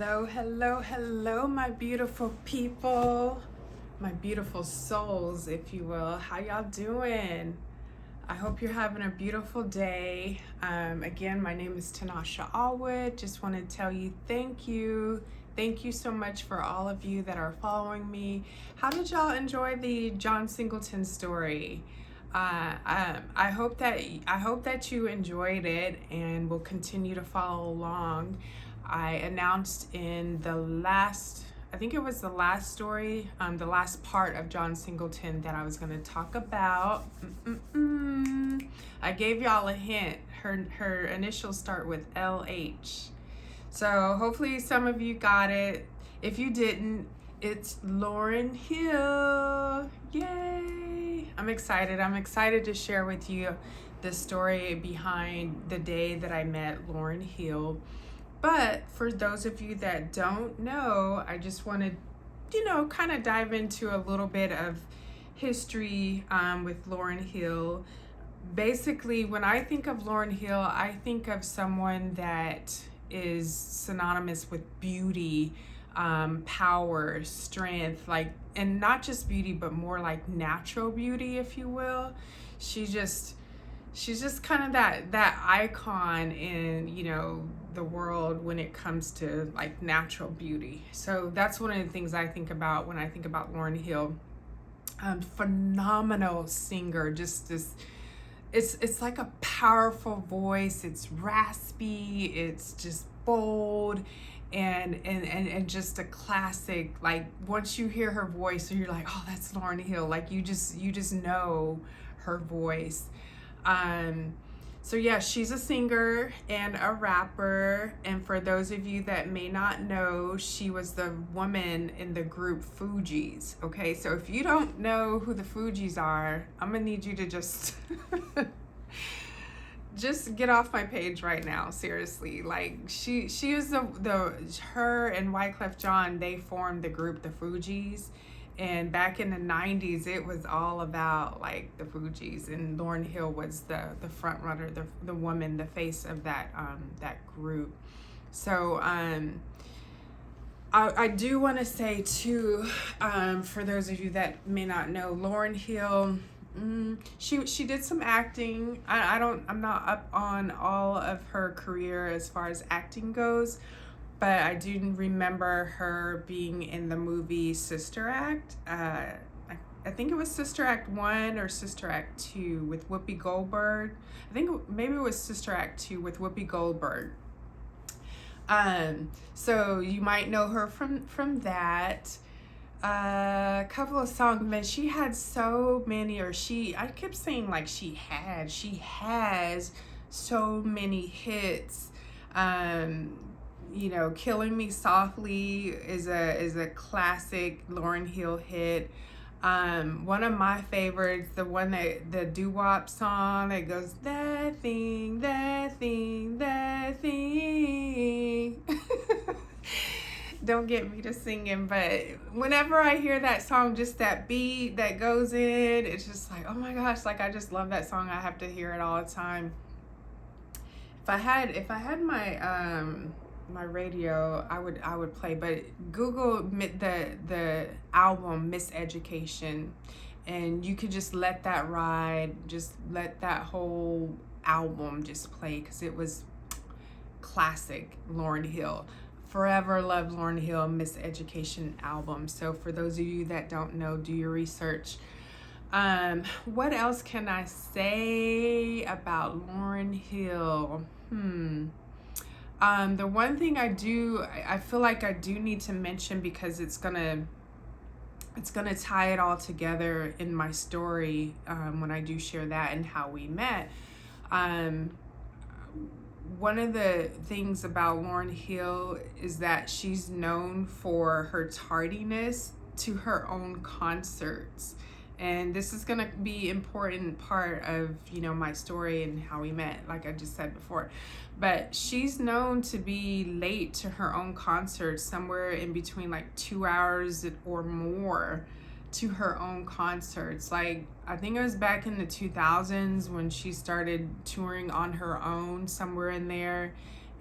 Hello, hello, hello, my beautiful people, my beautiful souls, if you will. How y'all doing? I hope you're having a beautiful day. Again, my name is Tanasha Allwood. Just want to tell you thank you. Thank you so much for all of you that are following me. How did y'all enjoy the John Singleton story? I hope that you enjoyed it and will continue to follow along. I announced in the last, I think it was the last story, the last part of John Singleton that I was going to talk about. I gave y'all a hint. Her initials start with LH. So hopefully some of you got it. If you didn't, it's Lauryn Hill. Yay! I'm excited to share with you the story behind the day that I met Lauryn Hill. But for those of you that don't know, I just want to, kind of dive into a little bit of history with Lauryn Hill. Basically, when I think of Lauryn Hill, I think of someone that is synonymous with beauty, power, strength, and not just beauty, but more like natural beauty, if you will. She's just kind of that icon in, the world when it comes to like natural beauty. So that's one of the things I think about when I think about Lauryn Hill. Phenomenal singer, just this. It's like a powerful voice. It's raspy. It's just bold, and just a classic. Like once you hear her voice, so you're like, oh, that's Lauryn Hill. Like you just know her voice. So yeah, she's a singer and a rapper. And for those of you that may not know, she was the woman in the group Fugees. Okay, so if you don't know who the Fugees are, I'm gonna need you to just get off my page right now. Seriously, like she is her and Wyclef Jean, they formed the group the Fugees. And back in the 90s, it was all about like the Fugees, and Lauryn Hill was the front runner, the woman, the face of that group. So I do want to say too, for those of you that may not know, Lauryn Hill, she did some acting. I'm not up on all of her career as far as acting goes. But I do remember her being in the movie Sister Act. I think it was Sister Act 1 or Sister Act 2 with Whoopi Goldberg. I think maybe it was Sister Act 2 with Whoopi Goldberg. So you might know her from that. A couple of songs, man, she had so many, I kept saying like she has so many hits. Killing Me Softly is a classic Lauryn Hill hit. One of my favorites, the doo-wop song that goes, that thing. Don't get me to singing, but whenever I hear that song, just that beat that goes in, it's just like, oh my gosh, like I just love that song. I have to hear it all the time. If I had my radio, I would play, but Google the album Miseducation, and you could just let that ride, just let that whole album just play, because it was classic Lauryn Hill. Forever love Lauryn Hill Miseducation album. So for those of you that don't know, do your research. What else can I say about Lauryn Hill? The one thing I feel like I do need to mention, because it's gonna tie it all together in my story when I do share that and how we met. One of the things about Lauryn Hill is that she's known for her tardiness to her own concerts. And this is going to be an important part of, my story and how we met, like I just said before. But she's known to be late to her own concerts, somewhere in between like 2 hours or more to her own concerts. Like, I think it was back in the 2000s when she started touring on her own, somewhere in there.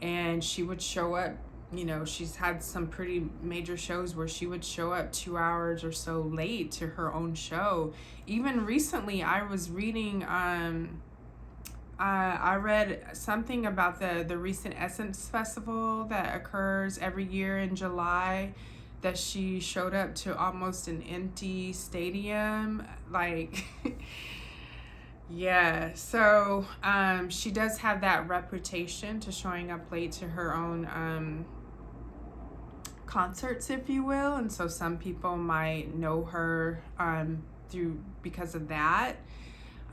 And she would show up you know, she's had some pretty major shows where she would show up 2 hours or so late to her own show. Even recently, I was reading, I read something about the recent Essence Festival that occurs every year in July, that she showed up to almost an empty stadium. Like, yeah. So she does have that reputation to showing up late to her own concerts, if you will. And so some people might know her because of that.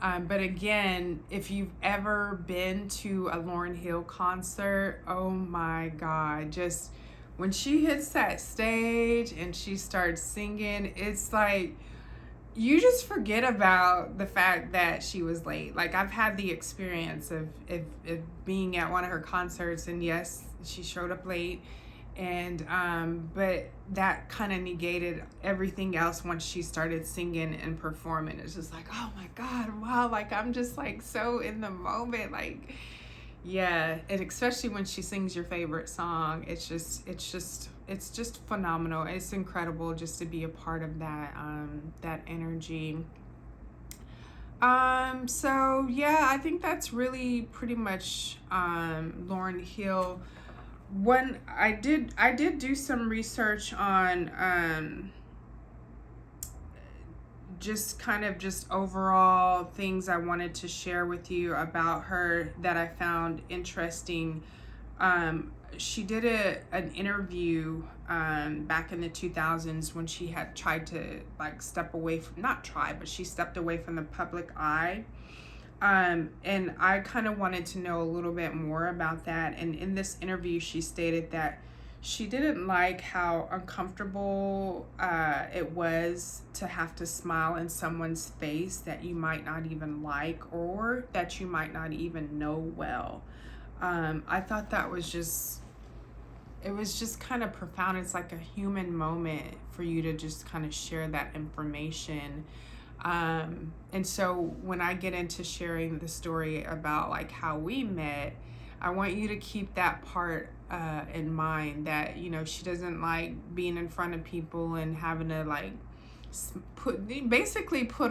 But again, if you've ever been to a Lauryn Hill concert, oh my God, just when she hits that stage and she starts singing, it's like you just forget about the fact that she was late. Like, I've had the experience of being at one of her concerts, and yes, she showed up late, and but that kind of negated everything else once she started singing and performing. It's just like, oh my God, wow, like I'm just like so in the moment, like, yeah. And especially when she sings your favorite song, it's just phenomenal. It's incredible just to be a part of that energy. So yeah, I think that's really pretty much Lauryn Hill. When I did do some research on just kind of just overall things I wanted to share with you about her that I found interesting. She did an interview back in the 2000s when she had tried to like step away from, not try, but she stepped away from the public eye. And I kind of wanted to know a little bit more about that. And in this interview, she stated that she didn't like how uncomfortable it was to have to smile in someone's face that you might not even like, or that you might not even know well. I thought that was it was just kind of profound. It's like a human moment for you to just kind of share that information. And so when I get into sharing the story about like how we met, I want you to keep that part in mind, that, you know, she doesn't like being in front of people and having to like put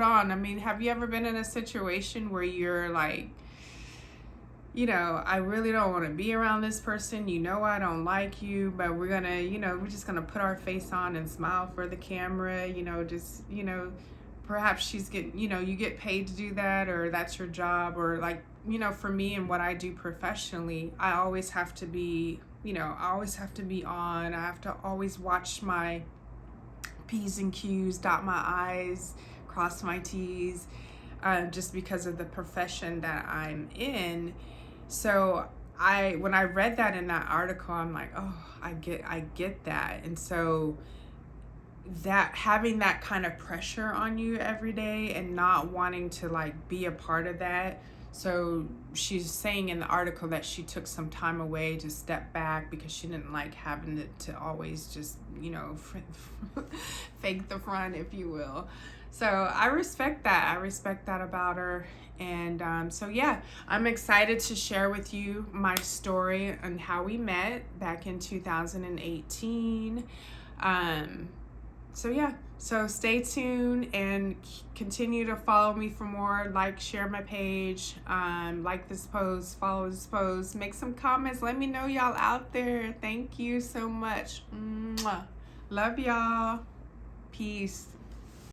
on. I mean, have you ever been in a situation where you're like, you know, I really don't want to be around this person, you know, I don't like you, but we're gonna, you know, we're just gonna put our face on and smile for the camera, you know, just, you know, perhaps she's getting, you know, you get paid to do that, or that's your job, or like, you know, for me and what I do professionally, I always have to be, you know, I always have to be on. I have to always watch my P's and Q's, dot my I's, cross my T's, just because of the profession that I'm in. So when I read that in that article, I'm like, oh, I get that. And so that having that kind of pressure on you every day and not wanting to like be a part of that. So she's saying in the article that she took some time away to step back because she didn't like having to always just, you know, fake the front, if you will. So I respect that. I respect that about her. And so yeah, I'm excited to share with you my story and how we met back in 2018. So yeah, so stay tuned and continue to follow me for more. Like, share my page, like this post, follow this post, make some comments. Let me know y'all out there. Thank you so much. Mwah. Love y'all. Peace.